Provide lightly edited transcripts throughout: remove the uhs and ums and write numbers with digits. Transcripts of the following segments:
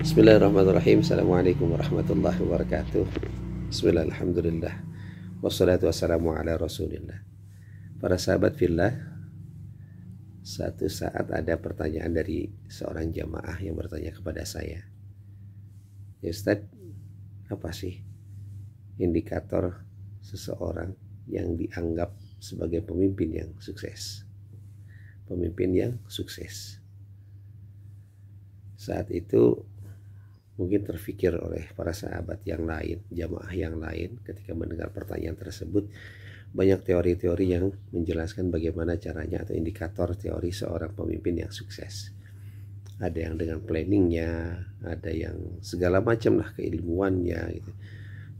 Bismillahirrahmanirrahim. Assalamualaikum warahmatullahi wabarakatuh. Bismillah, alhamdulillah, wassalatu wassalamu ala rasulillah. Para sahabat fillah, satu saat ada pertanyaan dari seorang jamaah yang bertanya kepada saya, "Ya Ustaz, apa sih indikator seseorang yang dianggap sebagai pemimpin yang sukses?" Pemimpin yang sukses. Saat itu mungkin terfikir oleh para sahabat yang lain, jamaah yang lain, ketika mendengar pertanyaan tersebut, banyak teori-teori yang menjelaskan bagaimana caranya atau indikator teori seorang pemimpin yang sukses. Ada yang dengan planningnya, ada yang segala macam lah keilmuannya gitu,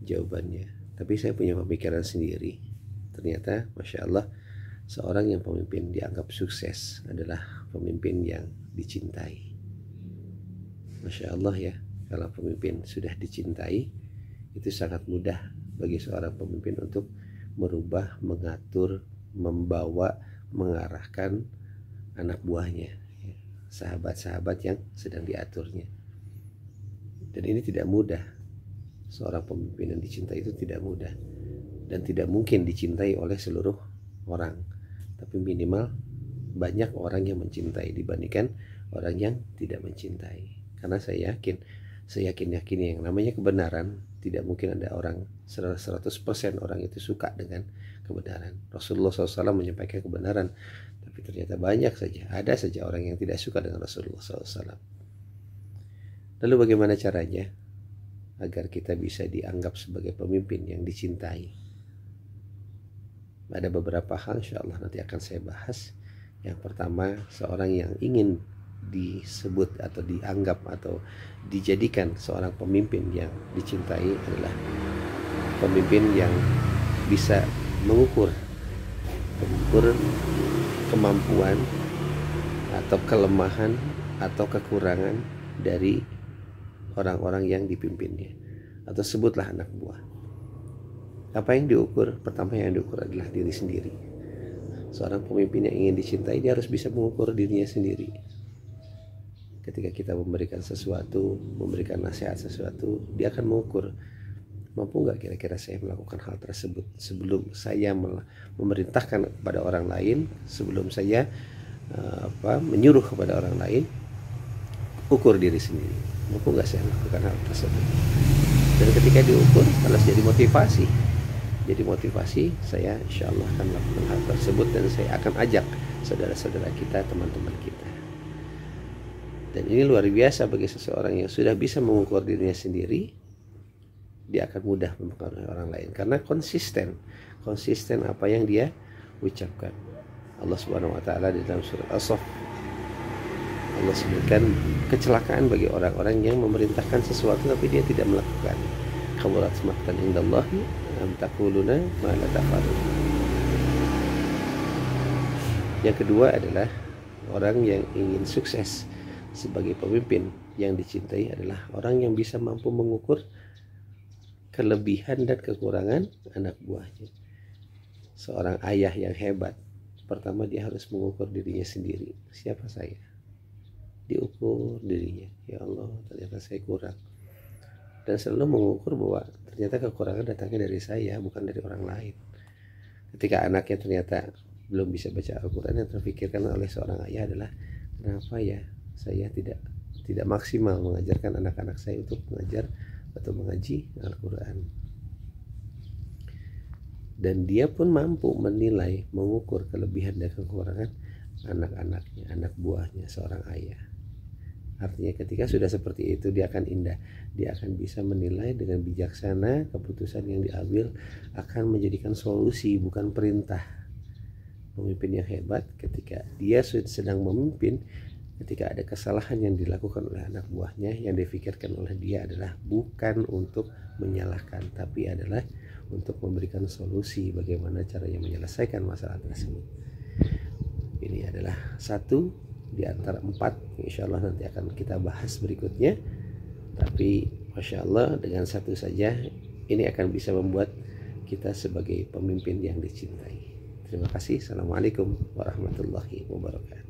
jawabannya. Tapi saya punya pemikiran sendiri. Ternyata Masya Allah, seorang yang pemimpin dianggap sukses adalah pemimpin yang dicintai. Masya Allah ya, kalau pemimpin sudah dicintai, itu sangat mudah bagi seorang pemimpin untuk merubah, mengatur, membawa, mengarahkan anak buahnya, sahabat-sahabat yang sedang diaturnya. Dan ini tidak mudah. Seorang pemimpin yang dicintai itu tidak mudah, dan tidak mungkin dicintai oleh seluruh orang. Tapi minimal banyak orang yang mencintai dibandingkan orang yang tidak mencintai. Karena saya yakin yang namanya kebenaran, tidak mungkin ada orang 100% orang itu suka dengan kebenaran. Rasulullah SAW menyampaikan kebenaran, tapi ternyata ada saja orang yang tidak suka dengan Rasulullah SAW. Lalu bagaimana caranya agar kita bisa dianggap sebagai pemimpin yang dicintai? Ada beberapa hal, insya Allah nanti akan saya bahas. Yang pertama, seorang yang ingin disebut atau dianggap atau dijadikan seorang pemimpin yang dicintai adalah pemimpin yang bisa mengukur kemampuan atau kelemahan atau kekurangan dari orang-orang yang dipimpinnya, atau sebutlah anak buah. Apa yang diukur? Pertama yang diukur adalah diri sendiri. Seorang pemimpin yang ingin dicintai, dia harus bisa mengukur dirinya sendiri. Ketika kita memberikan sesuatu, memberikan nasihat sesuatu, dia akan mengukur, mampu nggak kira-kira saya melakukan hal tersebut sebelum saya memerintahkan kepada orang lain, sebelum saya menyuruh kepada orang lain. Ukur diri sendiri, mampu nggak saya melakukan hal tersebut. Dan ketika diukur, harus jadi motivasi, saya insya Allah akan melakukan hal tersebut, dan saya akan ajak saudara-saudara kita, teman-teman kita. Dan ini luar biasa bagi seseorang yang sudah bisa mengukur dirinya sendiri. Dia akan mudah mempengaruhi orang lain karena konsisten apa yang dia ucapkan. Allah Subhanahu wa taala di dalam surat As-Saff, Allah sebutkan kecelakaan bagi orang-orang yang memerintahkan sesuatu tapi dia tidak melakukan. Kaburat maqtan indallahi am taquluna ma la taf'alun. Yang kedua adalah orang yang ingin sukses sebagai pemimpin yang dicintai adalah orang yang bisa mampu mengukur kelebihan dan kekurangan anak buahnya. Seorang ayah yang hebat, pertama dia harus mengukur dirinya sendiri. Siapa saya? Diukur dirinya. Ya Allah, ternyata saya kurang. Dan selalu mengukur bahwa ternyata kekurangan datangnya dari saya, bukan dari orang lain. Ketika anaknya ternyata belum bisa baca Al-Quran, yang terpikirkan oleh seorang ayah adalah, kenapa ya saya tidak maksimal mengajarkan anak-anak saya untuk mengajar atau mengaji Al-Quran. Dan dia pun mampu menilai, mengukur kelebihan dan kekurangan anak-anaknya, anak buahnya, seorang ayah. Artinya ketika sudah seperti itu, dia akan indah, dia akan bisa menilai dengan bijaksana. Keputusan yang diambil akan menjadikan solusi, bukan perintah. Pemimpin yang hebat ketika dia sedang memimpin, ketika ada kesalahan yang dilakukan oleh anak buahnya, yang difikirkan oleh dia adalah bukan untuk menyalahkan, tapi adalah untuk memberikan solusi bagaimana caranya menyelesaikan masalah tersebut. Ini adalah satu di antara 4, insya Allah nanti akan kita bahas berikutnya. Tapi Masya Allah, dengan satu saja ini akan bisa membuat kita sebagai pemimpin yang dicintai. Terima kasih. Assalamualaikum warahmatullahi wabarakatuh.